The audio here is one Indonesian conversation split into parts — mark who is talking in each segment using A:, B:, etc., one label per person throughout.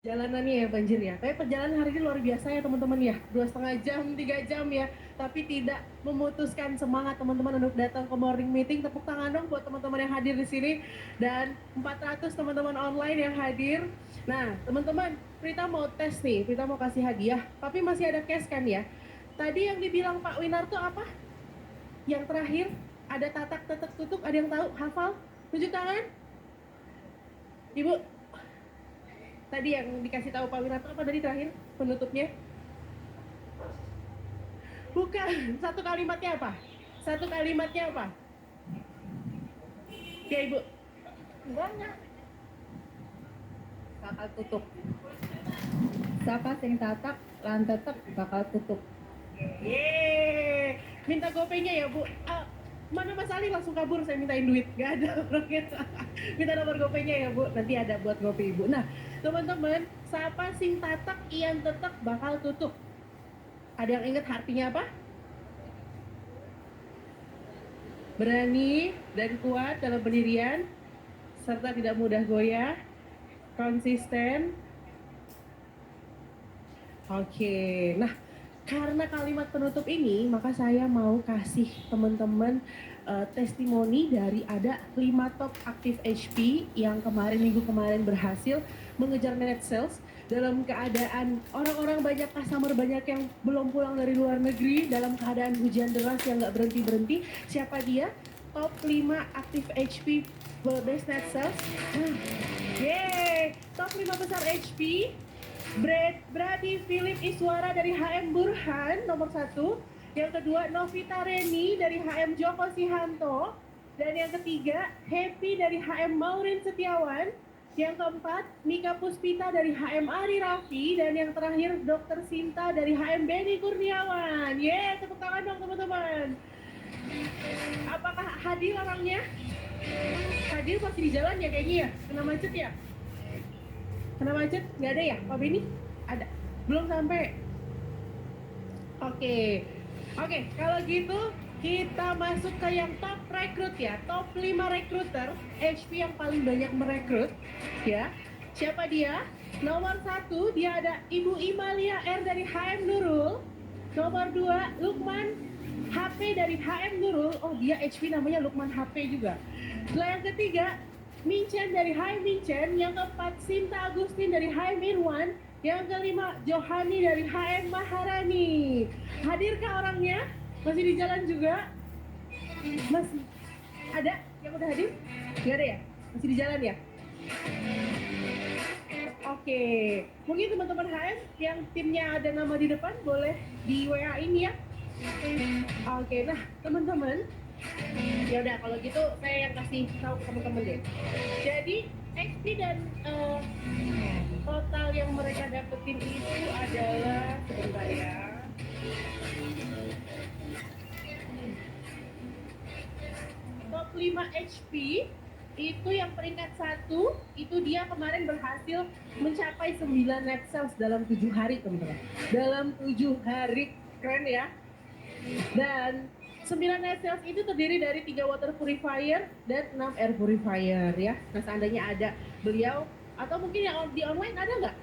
A: Jalanannya ya banjir ya. Kayak perjalanan hari ini luar biasa ya teman-teman ya. 2,5 jam, 3 jam ya. Tapi tidak memutuskan semangat teman-teman untuk datang ke morning meeting. Tepuk tangan dong buat teman-teman yang hadir di sini. Dan 400 teman-teman online yang hadir. Nah teman-teman, Prita mau tes nih. Prita mau kasih hadiah. Tapi masih ada cash kan ya. Tadi yang dibilang Pak Winar tuh apa? Yang terakhir ada tatak tetek tutuk. Ada yang tahu? Hafal? Tunjuk tangan. Ibu, tadi yang dikasih tahu Pak Wiranto apa tadi terakhir penutupnya? Bukan, satu kalimatnya apa? Satu kalimatnya apa? Ya Ibu.
B: Banyak. Bakal tutup. Sapa sing tatak lan tetep bakal tutup.
A: Yeay. Minta gopenya ya Bu. Mana Mas Ali langsung kabur, saya mintain duit. Gak ada orangnya. Minta nomor gopenya ya Bu, nanti ada buat gope Ibu. Nah teman-teman, sapa sing tatak ian tetep bakal tutup. Ada yang ingat artinya apa? Berani dan kuat dalam pendirian, serta tidak mudah goyah, konsisten. Oke, nah karena kalimat penutup ini, maka saya mau kasih teman-teman testimoni dari ada 5 top aktif HP yang minggu kemarin berhasil mengejar net sales dalam keadaan orang-orang banyak, customer banyak yang belum pulang dari luar negeri, dalam keadaan hujan deras yang nggak berhenti-berhenti. Siapa dia? Top 5 aktif HP best net sales. Yeay, top 5 besar HP. Brady Philip Iswara dari HM Burhan nomor 1. Yang kedua Novita Reni dari HM Joko Sihanto. Dan yang ketiga Happy dari HM Maurin Setiawan. Yang keempat Mika Puspita dari HM Ari Raffi. Dan yang terakhir Dr. Sinta dari HM Benny Kurniawan. Yeay, tepuk tangan dong teman-teman. Apakah hadir orangnya? Hadir masih di jalan ya kayaknya ya? Kena macet ya? Kena macet? Nggak ada ya? Pak Benny? Ada? Belum sampai? Oke. Oke, kalau gitu kita masuk ke yang top rekrut ya. Top 5 rekruter HP yang paling banyak merekrut ya. Siapa dia? Nomor 1 dia ada Ibu Imalia R dari HM Nurul. Nomor 2 Lukman HP dari HM Nurul. Oh, dia HP namanya Lukman HP juga. Setelah yang ketiga Minchen dari HM Minchen. Yang keempat Sinta Agustin dari HM Irwan. Yang kelima Johani dari HM Maharani. Hadirkah orangnya? Masih di jalan juga? Masih ada yang udah hadir? Gak ada ya? Masih di jalan ya? Oke, mungkin teman-teman HM yang timnya ada nama di depan boleh di WA ini ya. Oke, nah teman-teman, ya udah kalau gitu saya yang kasih tahu ke teman-teman deh. Jadi XP dan total yang mereka dapetin itu adalah sebentar ya. Top 5 HP itu yang peringkat 1 itu dia kemarin berhasil mencapai 9 net sales dalam 7 hari teman-teman. Dalam 7 hari, keren ya. Dan 9 net sales itu terdiri dari 3 water purifier dan 6 air purifier ya. Nah seandainya ada beliau atau mungkin yang di online ada nggak?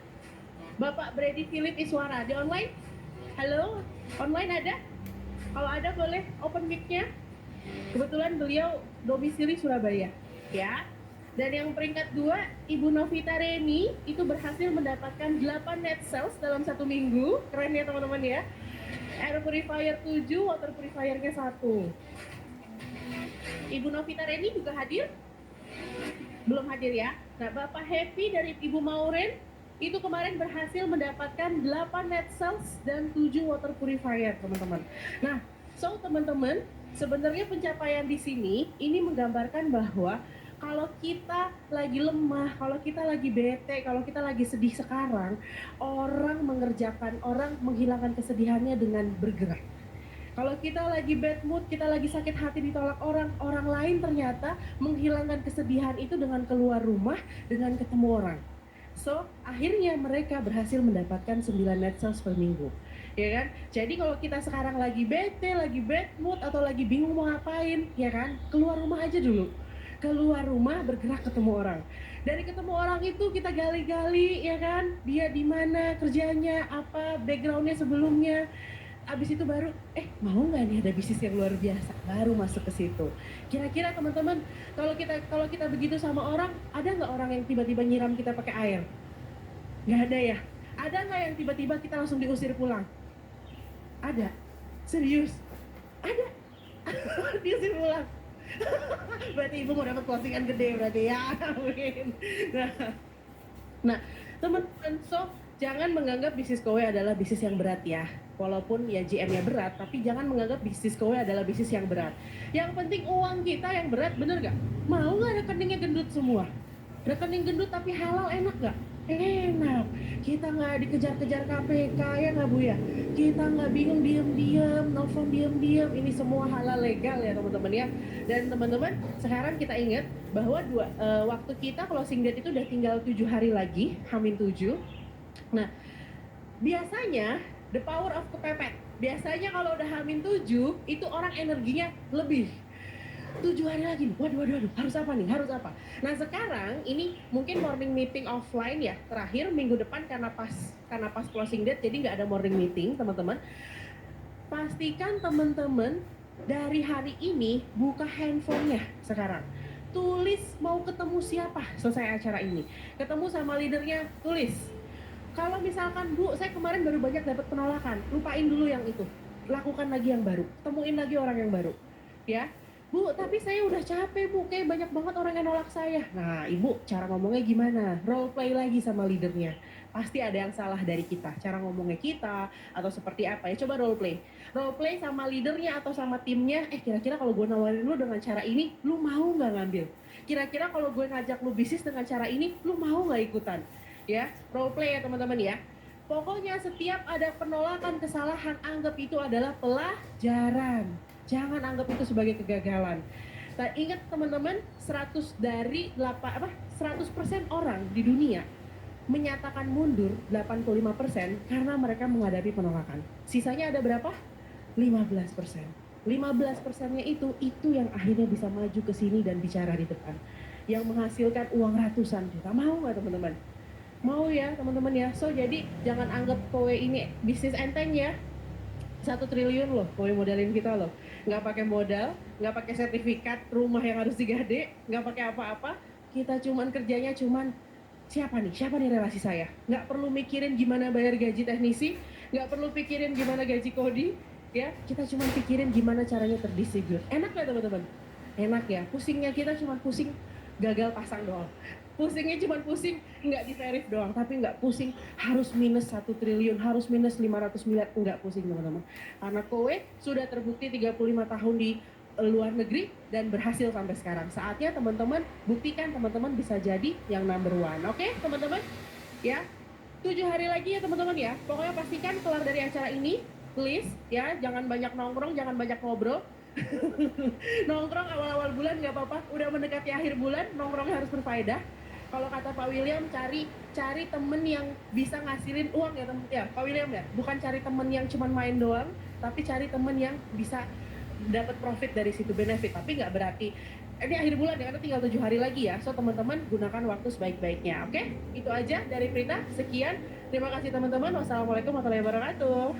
A: Bapak Brady Philip Iswara di online? Halo, online ada? Kalau ada boleh open mic-nya. Kebetulan beliau domisili Surabaya ya. Dan yang peringkat 2 Ibu Novita Reni itu berhasil mendapatkan 8 net sales dalam 1 minggu. Keren ya teman-teman ya. Air purifier 7, water purifiernya 1. Ibu Novita Reni juga hadir? Belum hadir ya. Nah, Bapak Happy dari Ibu Mauren itu kemarin berhasil mendapatkan 8 net sales dan 7 water purifier, teman-teman. Nah, so teman-teman, sebenarnya pencapaian di sini ini menggambarkan bahwa kalau kita lagi lemah, kalau kita lagi bete, kalau kita lagi sedih sekarang, orang menghilangkan kesedihannya dengan bergerak. Kalau kita lagi bad mood, kita lagi sakit hati ditolak orang, orang lain ternyata menghilangkan kesedihan itu dengan keluar rumah, dengan ketemu orang. So, akhirnya mereka berhasil mendapatkan 9 net sales per minggu. Ya kan? Jadi kalau kita sekarang lagi bete, lagi bad mood, atau lagi bingung mau ngapain, ya kan? Keluar rumah aja dulu. keluar rumah bergerak ketemu orang. Dari ketemu orang itu kita gali-gali ya kan, dia di mana kerjanya, apa backgroundnya sebelumnya. Abis itu baru, mau nggak nih ada bisnis yang luar biasa, baru masuk ke situ. Kira-kira teman-teman, kalau kita begitu sama orang, ada nggak orang yang tiba-tiba nyiram kita pakai air? Nggak ada ya. Ada nggak yang tiba-tiba kita langsung diusir pulang? Ada. Serius? Ada. Diusir pulang. Berarti ibu mau dapat closingan gede berarti ya. Amin. Nah, teman-teman, so jangan menganggap bisnis kowe adalah bisnis yang berat ya. Walaupun ya GM-nya berat, tapi jangan menganggap bisnis kowe adalah bisnis yang berat. Yang penting uang kita yang berat, bener gak? Mau nggak rekeningnya gendut semua? Rekening gendut tapi halal enak gak? Enak. Kita nggak dikejar-kejar KPK ya nggak Bu ya? Kita nggak bingung diem-diem, nelfon diem-diem. Ini semua halal legal ya teman-teman ya. Dan teman-teman, sekarang kita ingat bahwa waktu kita closing date itu udah tinggal 7 hari lagi, Hamin 7. Nah, biasanya the power of kepepet. Biasanya kalau udah Hamin 7, itu orang energinya lebih. 7 hari lagi nih, waduh, harus apa nih, harus apa. Nah sekarang ini mungkin morning meeting offline ya, terakhir minggu depan karena pas closing date, jadi nggak ada morning meeting teman-teman. Pastikan teman-teman dari hari ini buka handphonenya sekarang. Tulis mau ketemu siapa selesai acara ini. Ketemu sama leadernya, tulis. Kalau misalkan Bu, saya kemarin baru banyak dapat penolakan, lupain dulu yang itu. Lakukan lagi yang baru, temuin lagi orang yang baru. Ya, Bu, tapi saya udah capek Bu, kayak banyak banget orang yang nolak saya. Nah Ibu, cara ngomongnya gimana? Role play lagi sama leadernya. Pasti ada yang salah dari kita, cara ngomongnya kita, atau seperti apa ya, coba role play. Role play sama leadernya atau sama timnya, kira-kira kalau gue nawarin lu dengan cara ini, lu mau nggak ngambil? Kira-kira kalau gue ngajak lu bisnis dengan cara ini, lu mau nggak ikutan? Ya, role play ya teman-teman ya. Pokoknya setiap ada penolakan, kesalahan, anggap itu adalah pelajaran. Jangan anggap itu sebagai kegagalan. Nah, ingat teman-teman, 100% orang di dunia menyatakan mundur 85% karena mereka menghadapi penolakan. Sisanya ada berapa? 15%. 15%-nya itu yang akhirnya bisa maju ke sini dan bicara di depan. Yang menghasilkan uang ratusan juta. Mau nggak teman-teman? Mau ya teman-teman ya. So jadi jangan anggap kowe ini bisnis enteng ya. 1 triliun loh kowe modalin kita loh. Nggak pakai modal, nggak pakai sertifikat rumah yang harus digade, nggak pakai apa-apa. Kita kerjanya siapa nih relasi saya. Nggak perlu mikirin gimana bayar gaji teknisi, nggak perlu pikirin gimana gaji kodi, ya. Kita cuma pikirin gimana caranya terdistribute. Enak nggak teman-teman? Enak ya. Pusingnya kita cuma pusing gagal pasang doang. Pusingnya cuma pusing nggak di verif doang, tapi nggak pusing harus minus 1 triliun, harus minus 500 miliar, nggak pusing teman-teman. Karena kowe sudah terbukti 35 tahun di luar negeri dan berhasil sampai sekarang. Saatnya teman-teman buktikan teman-teman bisa jadi yang number one. Oke teman-teman? Ya, 7 hari lagi ya teman-teman ya. Pokoknya pastikan kelar dari acara ini, please ya, jangan banyak nongkrong, jangan banyak ngobrol. Nongkrong awal-awal bulan nggak apa-apa, udah mendekati akhir bulan, nongkrongnya harus berfaedah. Kalau kata Pak William, cari temen yang bisa ngasilin uang ya temen ya, Pak William ya, bukan cari temen yang cuma main doang, tapi cari temen yang bisa dapat profit dari situ, benefit. Tapi nggak berarti ini akhir bulan ya, karena tinggal 7 hari lagi ya. So teman-teman gunakan waktu sebaik-baiknya. Oke, itu aja dari Prita. Sekian, terima kasih teman-teman. Wassalamualaikum warahmatullahi wabarakatuh.